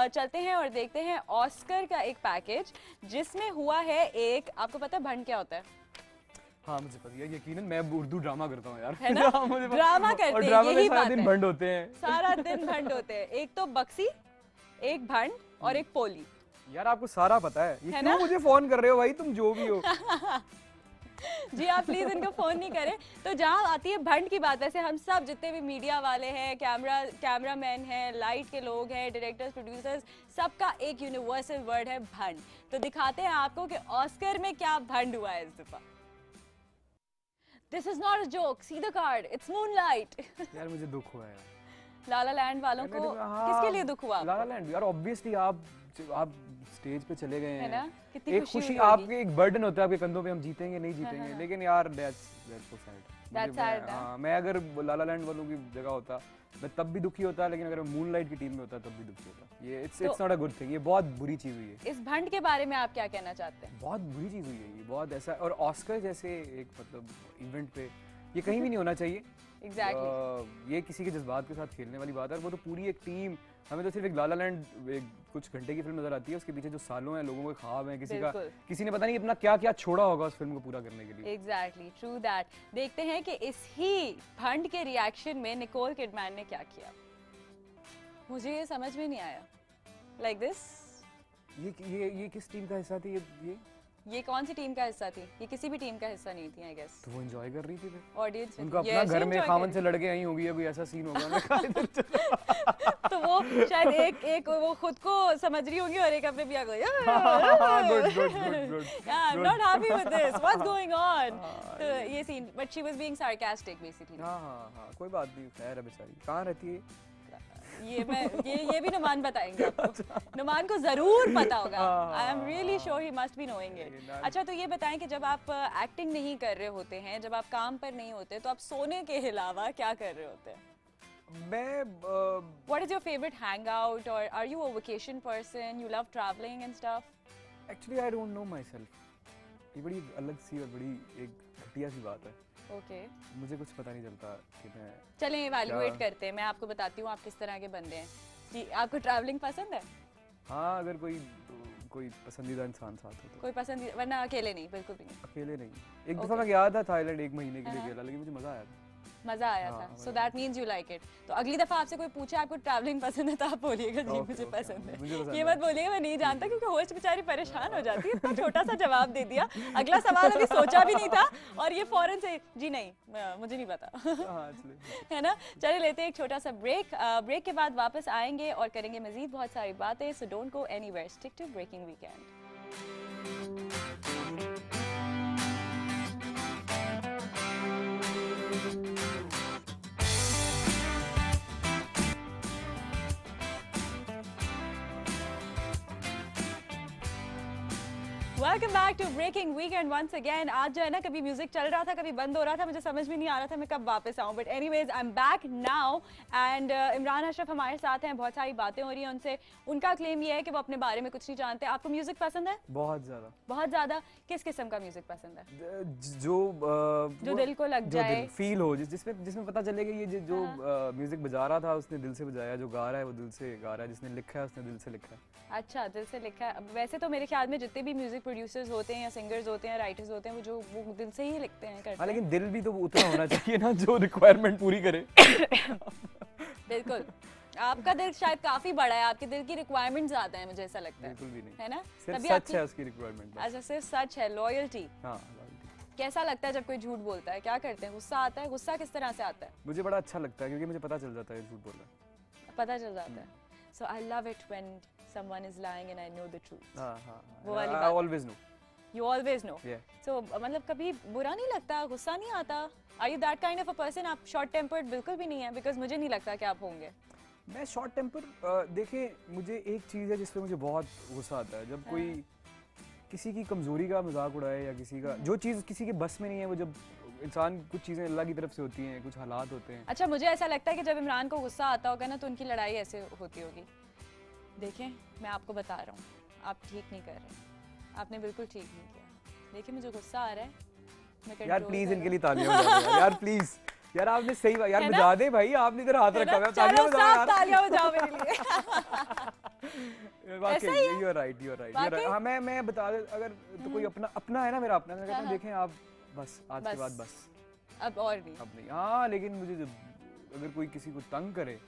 चलते हैं और देखते हैं ऑस्कर का एक पैकेज जिसमें हुआ है एक, आपको पता है भंड क्या होता है? हाँ मुझे पता है, यकीनन मैं उर्दू ड्रामा करता हूँ यार। है ना? ड्रामा करते हैं, यही बात है। सारा दिन भंड होते हैं। सारा दिन भंड होते हैं। एक तो बक्सी, एक भंड और एक पोली। यार आपको सारा पता है, ये क्यों मुझे फोन कर रहे हो भाई, तुम जो भी हो। जी आप प्लीज इनको फोन नहीं करें। तो जहाँ आती है भंड की बात, वैसे हम सब जितने भी मीडिया वाले हैं, कैमरामैन हैं, लाइट के लोग हैं, डायरेक्टर्स, प्रोड्यूसर्स, सबका एक यूनिवर्सल वर्ड है भंड। तो दिखाते हैं आपको कि ऑस्कर में क्या भंड हुआ है इस दफा। This is not a joke. See the card. It's Moonlight. यार मुझे दुख हुआ है यार। लाला लैंड वालों को किसके लिए दुख हुआ? लाला लैंड यार, ऑब्वियसली आप स्टेज पे चले गए हैं, है ना? कितनी एक खुशी आपके, एक बर्डन होता है आपके कंधों पे, हम जीतेंगे नहीं जीतेंगे, लेकिन यार that's so sad। हाँ, मैं अगर लाला लैंड वालों की जगह होता मैं तब भी दुखी होता, लेकिन अगर मैं मूनलाइट की टीम में होता तब भी दुखी होता। ये it's not a good thing, ये बहुत बुरी चीज हुई है। इस भंड के बारे में आप क्या कहना चाहते हैं? बहुत बुरी चीज हुई है ये, बहुत ऐसा, और ऑस्कर जैसे एक मतलब इवेंट पे ये कहीं भी नहीं होना चाहिए। Exactly. ये किसी के जज्बात के साथ खेलने वाली बात है। वो तो पूरी एक टीम, हमें तो सिर्फ एक लाला लैंड कुछ घंटे की फिल्म नजर आती है, उसके पीछे जो सालों हैं लोगों के ख्वाब हैं, किसी ने पता नहीं अपना क्या क्या छोड़ा होगा उस फिल्म को पूरा करने के लिए। Exactly, true that. देखते हैं कि इस ही भंड के रिएक्शन में निकोल किडमैन ने क्या किया। मुझे ये समझ में नहीं आया। Like this? ये किस टीम का हिस्सा थी? ये कौन सी टीम का हिस्सा थी? ये किसी भी टीम का हिस्सा नहीं थी, आई गेस। तो वो एंजॉय कर रही थी फिर। ऑडियंस उनका अपना घर में खामन से लड़के आई होगी या कोई ऐसा सीन होगा तो वो शायद एक वो खुद को समझ रही होगी और एक अपने भी आ गई, I am not happy with this, what's going on. तो ये scene, but she was being sarcastic basically. हां कोई बात नहीं, खैर है बेचारी, कहां रहती है ये भी नुमान बताएंगे आपको। नुमान को जरूर पता होगा, I am really sure he must be knowing it. अच्छा तो ये बताएं कि जब आप एक्टिंग नहीं कर रहे होते हैं, जब आप काम पर नहीं होते, तो आप सोने के अलावा क्या कर रहे होते हैं? What is your favorite hangout, or are you a vacation person? You love traveling and stuff? Actually, I don't know myself. ये बड़ी अलग सी और बड़ी एक घटिया सी बात है। Okay. मुझे कुछ पता नहीं चलता कि मैं। चलें इवैल्यूएट करते हैं, मैं आपको बताती हूँ आप किस तरह के बंदे हैं। जी आपको ट्रैवलिंग पसंद है? हाँ अगर कोई पसंदीदा इंसान साथ हो तो। कोई पसंदीदा, वरना अकेले नहीं, बिल्कुल भी नहीं। अकेले नहीं। एक दफा मैं गया था थाईलैंड 1 महीने के लिए गया, लेकिन मुझे मजा आया था। मजा आया था, so that means you like it. तो अगली दफा आपसे कोई पूछे आपको ट्रैवलिंग पसंद है तो आप बोलिएगा जी मुझे पसंद है। ये मत बोलिएगा मैं नहीं जानता, क्योंकि होस्ट बेचारी परेशान हो जाती है। इतना छोटा सा जवाब दे दिया, अगला सवाल अभी सोचा भी नहीं था और ये फौरन से जी नहीं मुझे नहीं पता। है ना? चलिए लेते हैं एक छोटा सा ब्रेक। ब्रेक के बाद वापस आएंगे और करेंगे मजीद बहुत सारी बातें। So don't go anywhere, stick to breaking Weekend. Welcome back to breaking Weekend once again. आज जो है ना, कभी म्यूजिक चल रहा था, कभी बंद हो रहा था, मुझे समझ में नहीं आ रहा था मैं कब वापस आऊँ। But anyways I am back now and Imran Ashraf हमारे साथ हैं। बहुत सारी बातें हो रही हैं उनसे। उनका क्लेम ये है कि वो अपने बारे में कुछ नहीं जानते। आपको म्यूजिक पसंद है? बहुत ज़्यादा। बहुत ज़्यादा? किस किस्म का म्यूजिक पसंद है? जो दिल को लग जाए, फील हो, जिसमें पता चलेगा ये जो म्यूजिक बजा रहा था उसने दिल से बजाया, जो गा रहा है वो दिल से गा रहा है, जिसने लिखा है उसने दिल से लिखा है। अच्छा, दिल से लिखा है। वैसे तो मेरे ख्याल में जितने भी म्यूजिक प्रोड्यूसर्स होते हैं या सिंगर्स होते हैं, राइटर्स होते हैं, वो दिल से ही लिखते हैं, करते हैं। लेकिन दिल भी तो उतना होना चाहिए ना जो रिक्वायरमेंट पूरी करे। बिल्कुल। आपका दिल शायद काफी बड़ा है, आपके दिल की रिक्वायरमेंट ज्यादा है, मुझे ऐसा लगता है। बिल्कुल भी नहीं, है ना? सिर्फ सच है उसकी रिक्वायरमेंट। अच्छा, सिर्फ सच है, लॉयल्टी। हाँ, कैसा लगता है जब कोई झूठ बोलता है? क्या करते हैं? गुस्सा आता है? गुस्सा किस तरह से आता है? मुझे बड़ा अच्छा लगता है क्योंकि मुझे पता चल जाता है झूठ बोल रहा है। पता चल जाता है। So I love it when someone is lying and I know the truth. हाँ, वो वाली I बात। always know. You always know. Yeah. So मतलब कभी बुरा नहीं लगता, गुस्सा नहीं आता? Are you that kind of a person? आप short tempered बिल्कुल भी नहीं है, because मुझे नहीं लगता कि आप होंगे। मैं शॉर्ट टेम्पर, देखें मुझे एक चीज़ है जिस पे मुझे बहुत गुस्सा आता है, जब कोई किसी की कमज़ोरी का मजाक उड़ाए या किसी का जो चीज़ किसी के बस में नहीं है, वो जब इंसान कुछ चीज़ें अल्लाह की तरफ से होती हैं, कुछ हालात होते हैं। अच्छा, मुझे ऐसा लगता है कि जब इमरान को गुस्सा आता होगा ना तो उनकी लड़ाई ऐसे होती होगी। देखें, मैं आपको बता रहा हूँ, आप ठीक नहीं कर रहे, आपने बिल्कुल ठीक नहीं किया। देखिए, मुझे गुस्सा आ रहा है, मैं यार प्लीज़ इनके लिए तालियां बजाओ यार, प्लीज़ यार, आपने सही बात यार, बजा दे भाई, आपने इधर हाथ रखा हुआ है, तालियां बजाओ यार, तालियां बजाओ मेरे लिए। वाकई यू आर राइट। हाँ, मैं बता दे, अगर तो कोई अपना है ना, मेरा अपना, मैं कहता हूं देखें आप बस आज के बाद बस, अब और नहीं, अब नहीं। हाँ, लेकिन मुझे जब अगर कोई किसी को तंग करे,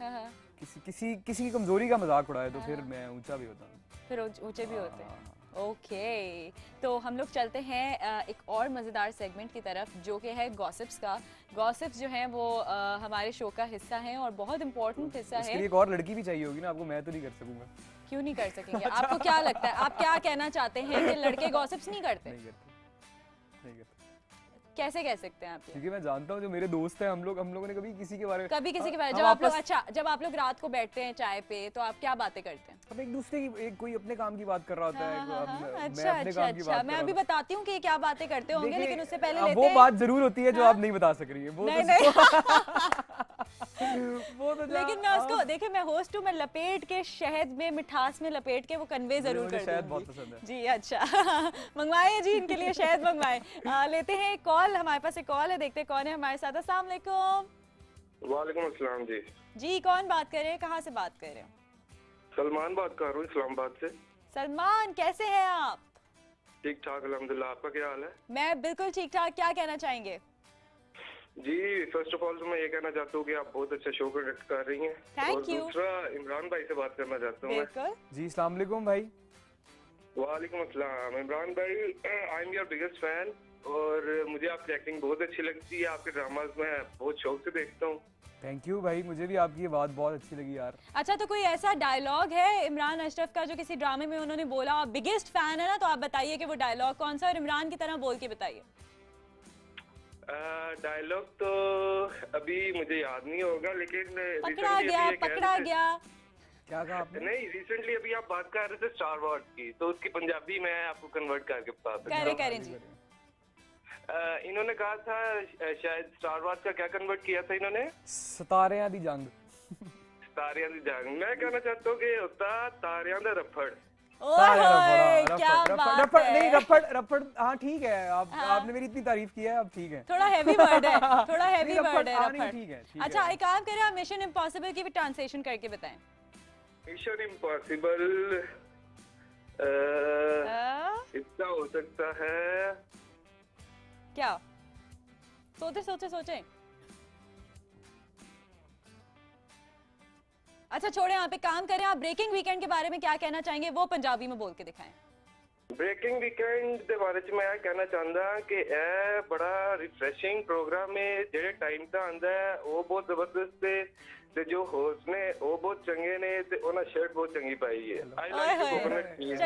किसी की कमजोरी का मजाक उड़ाए, तो फिर मैं ऊंचा भी होता हूँ, फिर ऊंचे भी होते हैं। ओके, तो हम लोग चलते हैं एक और मज़ेदार सेगमेंट की तरफ, जो कि है गॉसिप्स का। गॉसिप्स जो हैं वो हमारे शो का हिस्सा हैं और बहुत इंपॉर्टेंट हिस्सा है। इसके लिए एक और लड़की भी चाहिए होगी ना आपको, मैं तो नहीं कर सकूंगा। क्यों नहीं कर सकेंगे? आपको क्या लगता है, आप क्या कहना चाहते हैं कि लड़के गॉसिप्स नहीं करते? नहीं करते। कैसे कह सकते हैं आप? क्योंकि मैं जानता हूँ जो मेरे दोस्त हैं, हम लोगों ने कभी किसी के बारे में जब आप लोग रात को बैठते हैं चाय पे, तो आप क्या बातें करते हैं? हम एक दूसरे की, कोई अपने काम की बात कर रहा होता है, अच्छा, मैं अभी बताती हूँ कि क्या बातें करते होंगे, लेकिन उससे पहले लेते वो बात जरूर होती है जो आप नहीं बता सक रही है, वो वो तो लेकिन मैं उसको देखिए, मैं होस्ट हूँ, मैं लपेट के शहद में, मिठास में लपेट के वो कन्वे जरूर कर दूंगी। शहद बहुत पसंद है जी। अच्छा, मंगवाए जी, इनके लिए शहद मंगवाए। लेते हैं कॉल, हमारे पास एक कॉल है, देखते हैं कौन है हमारे साथ। अस्सलाम वालेकुम। वालेकुम अस्सलाम जी। जी, कौन बात कर रहे हैं, कहाँ से बात कर रहे हैं? सलमान बात कर रहा हूँ, इस्लामाबाद से। सलमान, कैसे हैं आप? ठीक ठाक अल्हम्दुलिल्लाह, आपका क्या हाल है? मैं बिल्कुल ठीक ठाक। क्या कहना चाहेंगे? जी, फर्स्ट ऑफ ऑल तो मैं ये कहना चाहता हूँ कि आप बहुत अच्छा शो कंडक्ट कर रही हैं। Thank you. दूसरा, इमरान भाई से बात करना चाहता हूँ मैं। जी, अस्सलाम वालेकुम भाई। वालेकुम अस्सलाम। इमरान भाई, I am your biggest fan और मुझे आपकी एक्टिंग बहुत अच्छी लगती है, आपके ड्रामाज में बहुत शौक से देखता हूँ। थैंक यू भाई, मुझे भी आपकी ये बात बहुत अच्छी लगी यार। अच्छा, तो कोई ऐसा डायलॉग है इमरान अशरफ का जो किसी ड्रामे में उन्होंने बोला, आप बिगेस्ट फैन है ना, तो आप बताइए कि वो डायलॉग कौन सा, और इमरान की तरह बोल के बताइए। डायलॉग तो अभी मुझे याद नहीं होगा, लेकिन पकड़ा गया। क्या कहा आपने? नहीं, रिसेंटली अभी आप बात कर रहे थे स्टार वॉर्स की, तो उसकी पंजाबी मैं आपको कन्वर्ट करके बता सकता हूँ। करें जी। इन्होंने कहा था, शायद स्टार वॉर्स का क्या कन्वर्ट किया था इन्होंने? सितारियां दी जंग। सितारियां दी जंग। मैं कहना चाहता हूँ कि होता तारियां दा रफड़। रफड़, हाँ ठीक है, आपने मेरी इतनी तारीफ की है, अब ठीक है। थोड़ा हैवी वर्ड है, थोड़ा हैवी वर्ड है रफड़। ठीक है। अच्छा, एक काम करें, आप मिशन इम्पॉसिबल की भी ट्रांसलेशन करके बताएं। मिशन इम्पॉसिबल इतना हो सकता है क्या? सोचे। अच्छा, छोड़े, यहाँ पे काम करें, आप ब्रेकिंग वीकेंड के बारे में क्या कहना चाहेंगे, वो पंजाबी में बोल के दिखाएं। ब्रेकिंग वीकेंड के बारे में मैं कहना चाहता कि यह बड़ा रिफ्रेशिंग प्रोग्राम है, जेड़े टाइम का आंदा है वो बहुत जबरदस्त है, ते जो होस्ट ने वो बहुत चंगे ने, ते उन्हें शर्ट बहुत चंगी पाई है। आई लाइक कोकोनट चीज।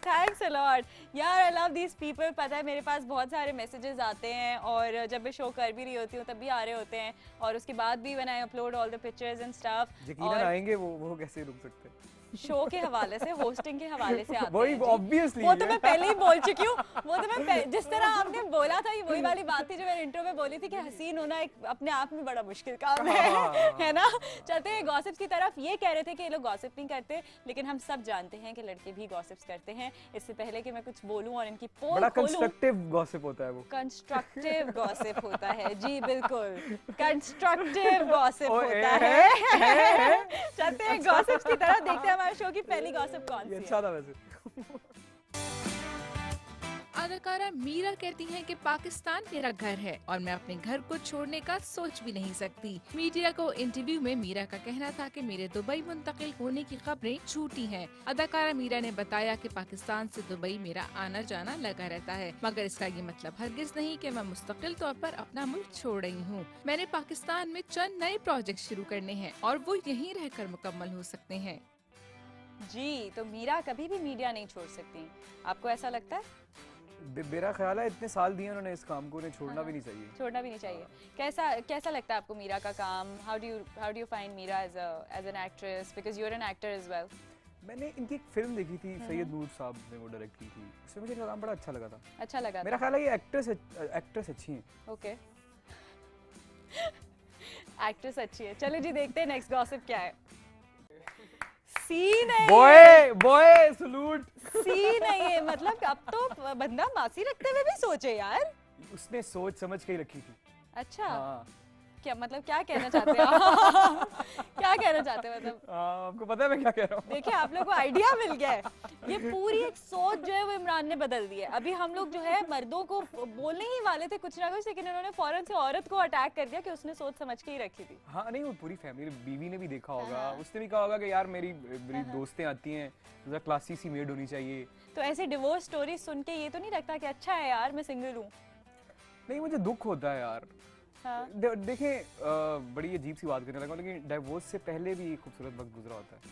थैंक्स अ लॉट यार, आई लव दीस पीपल। पता है, मेरे पास बहुत सारे मैसेजेस आते हैं और जब मैं शो कर भी रही होती हूँ तब भी आ रहे होते हैं, और उसके बाद भी when I upload all the pictures and stuff, यकीनन आएंगे वो कैसे रुक सकते हैं? शो के हवाले से, होस्टिंग के हवाले से आते वही हैं। ऑब्वियसली वो तो मैं पहले ही बोल चुकी हूँ, वो तो मैं जिस तरह आपने बोला था, ये वही वाली बात थी जो मैंने इंट्रो में बोली थी कि हसीन होना एक अपने आप में बड़ा मुश्किल काम है ना। चलते हैं गॉसिप्स की तरफ। ये कह रहे थे कि ये लोग गॉसिप नहीं करते, लेकिन हम सब जानते हैं कि लड़के भी गॉसिप्स करते हैं। इससे पहले कि मैं कुछ बोलूं और इनकी पोल खोलूं, कंस्ट्रक्टिव गॉसिप होता है वो। कंस्ट्रक्टिव गॉसिप होता है, जी बिल्कुल, कंस्ट्रक्टिव गॉसिप होता है। चलते हैं गॉसिप्स की तरफ, देखते हैं हमारे शो की पहली गॉसिप कौन सी है। अच्छा था वैसे। अदाकारा मीरा कहती हैं कि पाकिस्तान मेरा घर है और मैं अपने घर को छोड़ने का सोच भी नहीं सकती। मीडिया को इंटरव्यू में मीरा का कहना था कि मेरे दुबई मुंतकिल होने की खबरें झूठी हैं। अदाकारा मीरा ने बताया कि पाकिस्तान से दुबई मेरा आना जाना लगा रहता है, मगर इसका ये मतलब हरगिज नहीं कि मैं मुस्तकिल तौर पर अपना मुल्क छोड़ रही हूँ। मैंने पाकिस्तान में चंद नए प्रोजेक्ट शुरू करने हैं और वो यहीं रहकर मुकम्मल हो सकते हैं। जी, तो मीरा कभी भी मीडिया नहीं छोड़ सकती, आपको ऐसा लगता है? मेरा ख्याल है इतने साल दिए उन्होंने इस काम को, उन्हें छोड़ना भी नहीं चाहिए। छोड़ना भी नहीं चाहिए। कैसा लगता है आपको मीरा का काम? How do you find Meera as an actress, because you are an actor as well? मैंने इनकी एक फिल्म देखी थी, सैयद नूर साहब ने वो डायरेक्ट की थी, उसमें मुझे इनका काम बड़ा अच्छा लगा था। अच्छा लगा? मेरा ख्याल है ये एक्ट्रेस अच्छी हैं। ओके, एक्ट्रेस अच्छी है। चलो जी, देखते हैं नेक्स्ट गॉसिप क्या है। सीन है बॉय सलूट। सीन है ये, मतलब अब तो बंदा मासी रखते हुए भी सोचे यार। उसने सोच समझ के ही रखी थी। अच्छा हाँ। क्या मतलब, क्या कहना चाहते हैं आप? क्या कहना चाहते हैं मतलब? आपको पता है मैं क्या कह रहा हूँ? देखिए, आप लोगों को आइडिया मिल गया है। ये पूरी एक सोच जो है वो इमरान ने बदल दी है। अभी हम लोग जो है मर्दों को बोलने ही वाले थे कुछ ना कुछ, लेकिन उन्होंने फौरन से औरत को अटैक कर दिया कि उसने सोच समझ के ही रखी थी। हाँ नहीं, वो पूरी फैमिली, बीवी ने भी देखा होगा, उसने भी कहा होगा कि यार मेरी दोस्तें आती हैं, जरा क्लासी सी मेड होनी चाहिए। तो ऐसे डिवोर्स स्टोरी सुन के ये तो नहीं लगता कि अच्छा है यार मैं सिंगल हूँ? नहीं, मुझे दुख होता है यार। हाँ। देखें, बड़ी अजीब सी बात करने लगा, लेकिन डिवोर्स से पहले भी खूबसूरत वक्त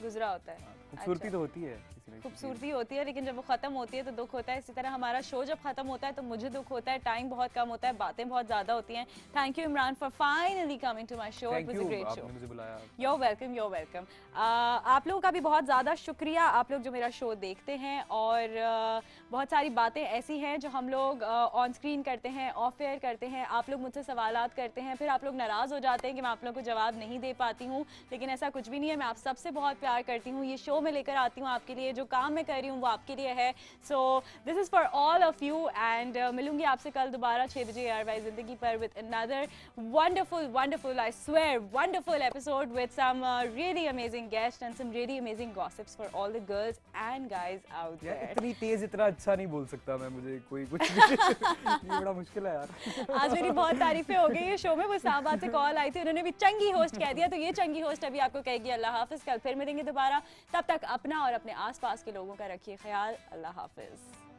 गुजरा होता है। खूबसूरती तो होती है, खूबसूरती होती है, लेकिन जब वो खत्म होती है तो दुख होता है। इसी तरह हमारा शो जब खत्म होता है तो मुझे दुख होता है। टाइम बहुत कम होता है, बातें बहुत ज्यादा होती हैं। Thank you Imran for finally coming to my show. It was a great show. आपने मुझे बुलाया। You're welcome, you're welcome. आप लोगों का भी बहुत ज़्यादा शुक्रिया, आप लोग जो मेरा शो देखते हैं। और बहुत सारी बातें ऐसी हैं जो हम लोग ऑन स्क्रीन करते हैं, ऑफ एयर करते हैं। आप लोग मुझसे सवालात करते हैं, फिर आप लोग नाराज़ हो जाते हैं कि मैं आप लोगों को जवाब नहीं दे पाती हूँ, लेकिन ऐसा कुछ भी नहीं है। मैं आप सबसे बहुत प्यार करती हूँ। ये शो मैं लेकर आती हूँ आपके लिए, जो काम मैं कर रही हूँ वो आपके लिए है। So this is for all of you. And मिलूंगी आपसे कल दोबारा 6 बजे ARY ज़िंदगी पर with another wonderful, I swear, wonderful episode with some really amazing guests and some really amazing gossips for all the girls and guys out there. इतनी तेज इतना अच्छा नहीं बोल सकता मैं, मुझे कोई कुछ ये बड़ा मुश्किल है यार। आज मेरी बहुत तारीफें हो गई है शो में। वो इस्लामाबाद से कॉल आई थी, उन्होंने भी चंगी होस्ट कह दिया, तो ये चंगी होस्ट अभी आपको कहेगी अल्लाह हाफिज। कल फिर मिलेंगे दोबारा, तब तक अपना और अपने आसपास के लोगों का रखिए ख्याल। अल्लाह हाफिज।